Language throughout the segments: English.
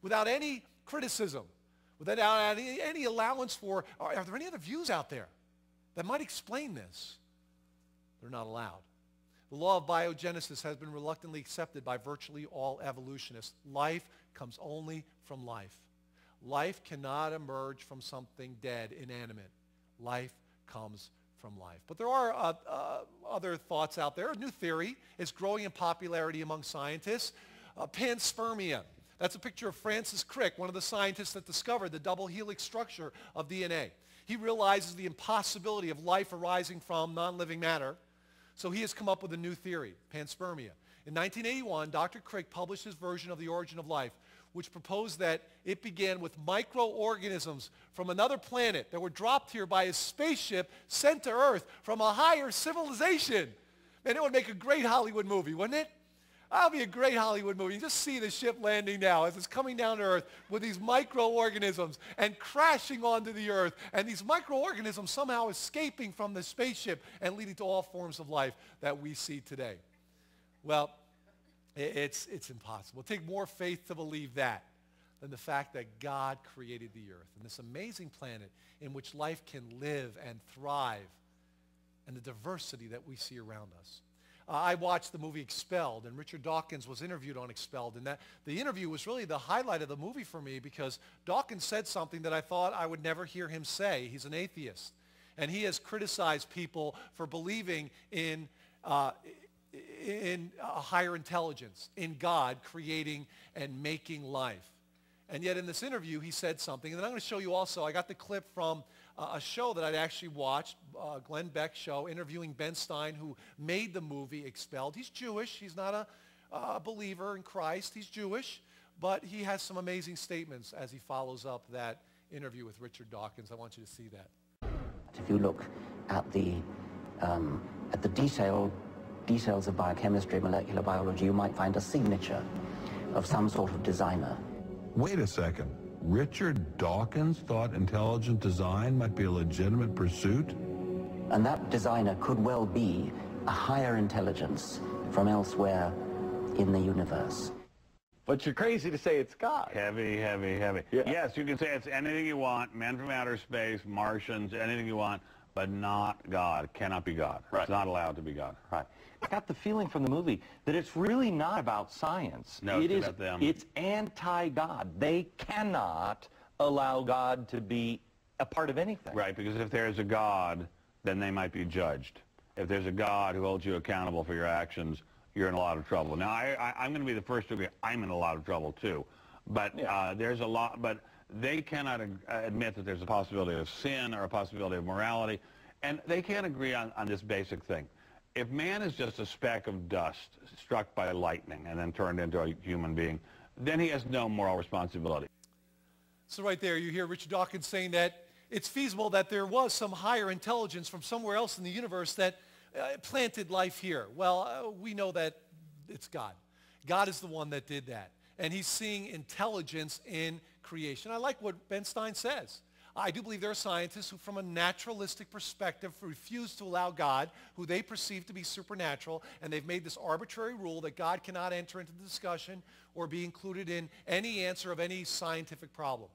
without any criticism, without any allowance for, are there any other views out there that might explain this? They're not allowed. The law of biogenesis has been reluctantly accepted by virtually all evolutionists. Life comes only from life. Life cannot emerge from something dead, inanimate. Life comes from life. But there are other thoughts out there. A new theory is growing in popularity among scientists. Panspermia. That's a picture of Francis Crick, one of the scientists that discovered the double helix structure of DNA. He realizes the impossibility of life arising from non-living matter. So he has come up with a new theory, panspermia. In 1981, Dr. Crick published his version of the origin of life, which proposed that it began with microorganisms from another planet that were dropped here by a spaceship sent to Earth from a higher civilization. Man, it would make a great Hollywood movie, wouldn't it? That'll be a great Hollywood movie. You just see the ship landing now as it's coming down to Earth with these microorganisms and crashing onto the Earth, and these microorganisms somehow escaping from the spaceship and leading to all forms of life that we see today. Well, it's impossible. It'll take more faith to believe that than the fact that God created the Earth and this amazing planet in which life can live and thrive, and the diversity that we see around us. I watched the movie Expelled, and Richard Dawkins was interviewed on Expelled, and the interview was really the highlight of the movie for me because Dawkins said something that I thought I would never hear him say. He's an atheist, and he has criticized people for believing in a higher intelligence, in God creating and making life. And yet in this interview, he said something, and then I'm going to show you also, I got the clip from a show that I'd actually watched, Glenn Beck's show, interviewing Ben Stein, who made the movie Expelled. He's Jewish. He's not a believer in Christ. He's Jewish, but he has some amazing statements as he follows up that interview with Richard Dawkins. I want you to see that. If you look at the details of biochemistry, molecular biology, you might find a signature of some sort of designer. Wait a second. Richard Dawkins thought intelligent design might be a legitimate pursuit? And that designer could well be a higher intelligence from elsewhere in the universe. But you're crazy to say it's God. Heavy, heavy, heavy. Yeah. Yes, you can say it's anything you want, men from outer space, Martians, anything you want, but not God. It cannot be God. Right. It's not allowed to be God. Right. I got the feeling from the movie that it's really not about science. No, it's about them. It's anti-God. They cannot allow God to be a part of anything. Right, because if there's a God, then they might be judged. If there's a God who holds you accountable for your actions, you're in a lot of trouble. Now, I'm going to be the first to agree. I'm in a lot of trouble too, but there's a lot. But they cannot admit that there's a possibility of sin or a possibility of morality, and they can't agree on this basic thing. If man is just a speck of dust struck by lightning and then turned into a human being, then he has no moral responsibility. So right there, you hear Richard Dawkins saying that it's feasible that there was some higher intelligence from somewhere else in the universe that planted life here. Well, we know that it's God. God is the one that did that. And he's seeing intelligence in creation. I like what Ben Stein says. I do believe there are scientists who, from a naturalistic perspective, refuse to allow God, who they perceive to be supernatural, and they've made this arbitrary rule that God cannot enter into the discussion or be included in any answer of any scientific problem.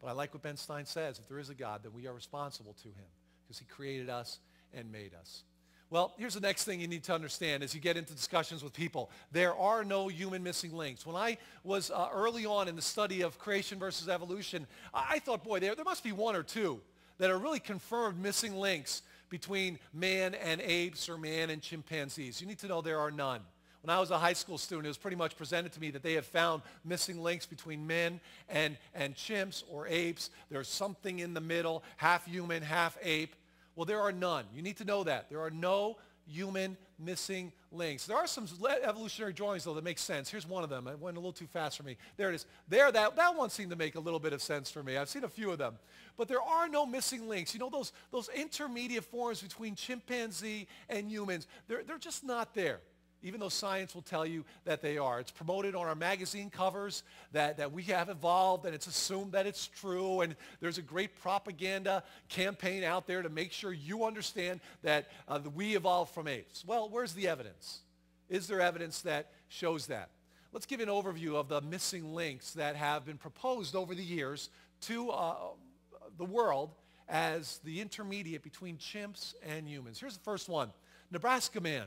But I like what Ben Stein says. If there is a God, then we are responsible to him because he created us and made us. Well, here's the next thing you need to understand as you get into discussions with people. There are no human missing links. When I was early on in the study of creation versus evolution, I thought, boy, there must be one or two that are really confirmed missing links between man and apes or man and chimpanzees. You need to know there are none. When I was a high school student, it was pretty much presented to me that they have found missing links between men and chimps or apes. There's something in the middle, half human, half ape. Well, there are none. You need to know that. There are no human missing links. There are some evolutionary drawings, though, that make sense. Here's one of them. It went a little too fast for me. There it is. There, that one seemed to make a little bit of sense for me. I've seen a few of them. But there are no missing links. You know, those intermediate forms between chimpanzee and humans, they're just not there, even though science will tell you that they are. It's promoted on our magazine covers that we have evolved, and it's assumed that it's true, and there's a great propaganda campaign out there to make sure you understand that we evolved from apes. Well, where's the evidence? Is there evidence that shows that? let's give you an overview of the missing links that have been proposed over the years to the world as the intermediate between chimps and humans. Here's the first one. Nebraska man.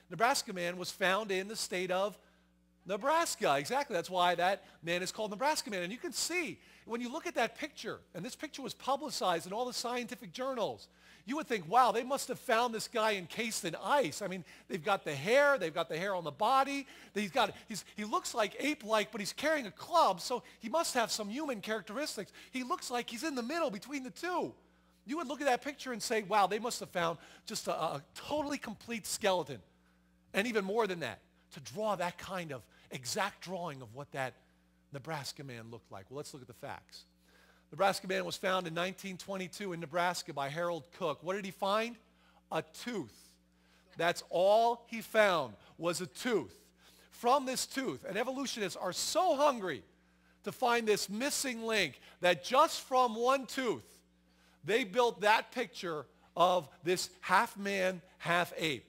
Nebraska man was found in the state of Nebraska. Exactly. That's why that man is called Nebraska man. And you can see, when you look at that picture, and this picture was publicized in all the scientific journals, you would think, wow, they must have found this guy encased in ice. I mean, they've got the hair on the body. He looks like ape-like, but he's carrying a club, so he must have some human characteristics. He looks like he's in the middle between the two. You would look at that picture and say, wow, they must have found just a totally complete skeleton. And even more than that, to draw that kind of exact drawing of what that Nebraska man looked like. Well, let's look at the facts. Nebraska man was found in 1922 in Nebraska by Harold Cook. What did he find? A tooth. That's all he found was a tooth. From this tooth, and evolutionists are so hungry to find this missing link that just from one tooth, they built that picture of this half man, half ape.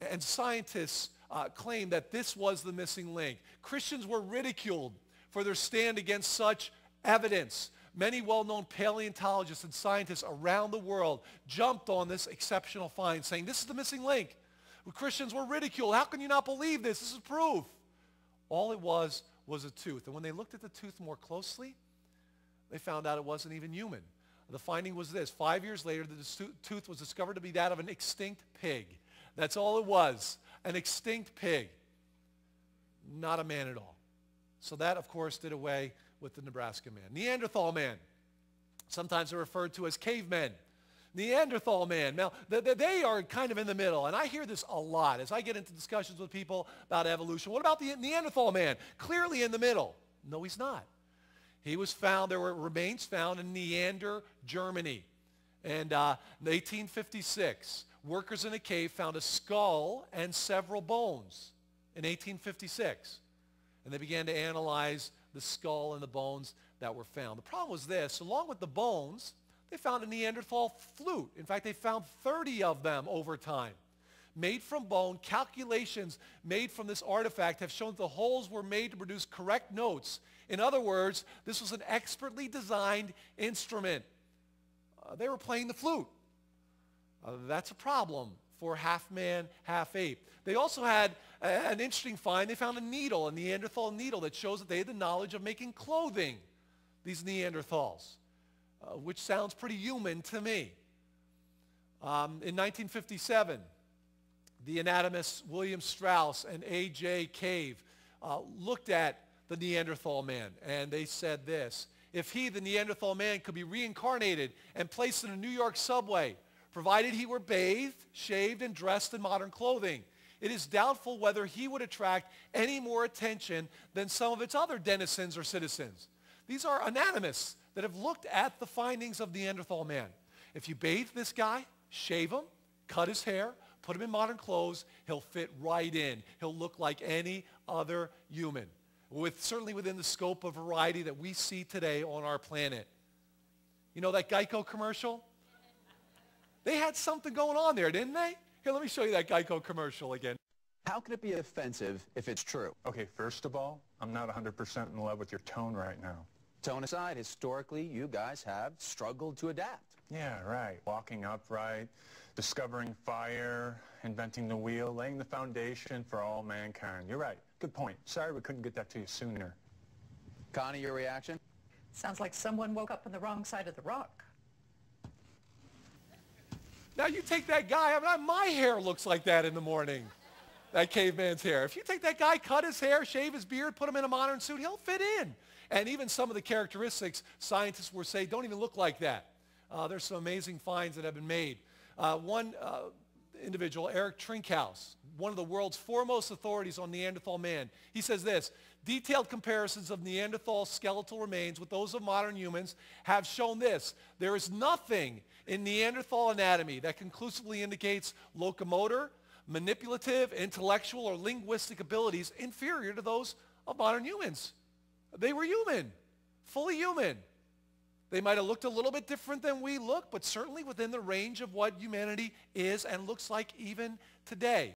And scientists claim that this was the missing link. Christians were ridiculed for their stand against such evidence. Many well-known paleontologists and scientists around the world jumped on this exceptional find, saying, this is the missing link. Well, Christians were ridiculed. How can you not believe this? This is proof. All it was a tooth. And when they looked at the tooth more closely, they found out it wasn't even human. The finding was this. 5 years later, the tooth was discovered to be that of an extinct pig. That's all it was, an extinct pig. Not a man at all. So that, of course, did away with the Nebraska man. Neanderthal man. Sometimes they're referred to as cavemen. Neanderthal man. Now, they are kind of in the middle, and I hear this a lot as I get into discussions with people about evolution. What about the Neanderthal man? Clearly in the middle. No, he's not. He was found, there were remains found in Neander, Germany. And in 1856, workers in a cave found a skull and several bones in 1856. And they began to analyze the skull and the bones that were found. The problem was this. Along with the bones, they found a Neanderthal flute. In fact, they found 30 of them over time. Made from bone, calculations made from this artifact have shown that the holes were made to produce correct notes. In other words, this was an expertly designed instrument. They were playing the flute. That's a problem for half man, half ape. They also had an interesting find. They found a needle, a Neanderthal needle, that shows that they had the knowledge of making clothing, these Neanderthals, which sounds pretty human to me. In 1957, the anatomists William Strauss and A.J. Cave looked at the Neanderthal man, and they said this: if he, the Neanderthal man, could be reincarnated and placed in a New York subway, provided he were bathed, shaved, and dressed in modern clothing, it is doubtful whether he would attract any more attention than some of its other denizens or citizens. These are anatomists that have looked at the findings of Neanderthal man. If you bathe this guy, shave him, cut his hair, put him in modern clothes, he'll fit right in. He'll look like any other human, certainly within the scope of variety that we see today on our planet. You know that Geico commercial? They had something going on there, didn't they? Here, let me show you that Geico commercial again. How can it be offensive if it's true? Okay, first of all, I'm not 100% in love with your tone right now. Tone aside, historically, you guys have struggled to adapt. Yeah, right. Walking upright, discovering fire, inventing the wheel, laying the foundation for all mankind. You're right. Good point. Sorry we couldn't get that to you sooner. Connie, your reaction? Sounds like someone woke up on the wrong side of the rock. Now you take that guy, I mean, my hair looks like that in the morning, that caveman's hair. If you take that guy, cut his hair, shave his beard, put him in a modern suit, he'll fit in. And even some of the characteristics, scientists will say, don't even look like that. There's some amazing finds that have been made. One individual, Eric Trinkhaus, one of the world's foremost authorities on Neanderthal man, he says this: detailed comparisons of Neanderthal skeletal remains with those of modern humans have shown this: there is nothing in Neanderthal anatomy that conclusively indicates locomotor, manipulative, intellectual, or linguistic abilities inferior to those of modern humans. They were human, fully human. They might have looked a little bit different than we look, but certainly within the range of what humanity is and looks like even today.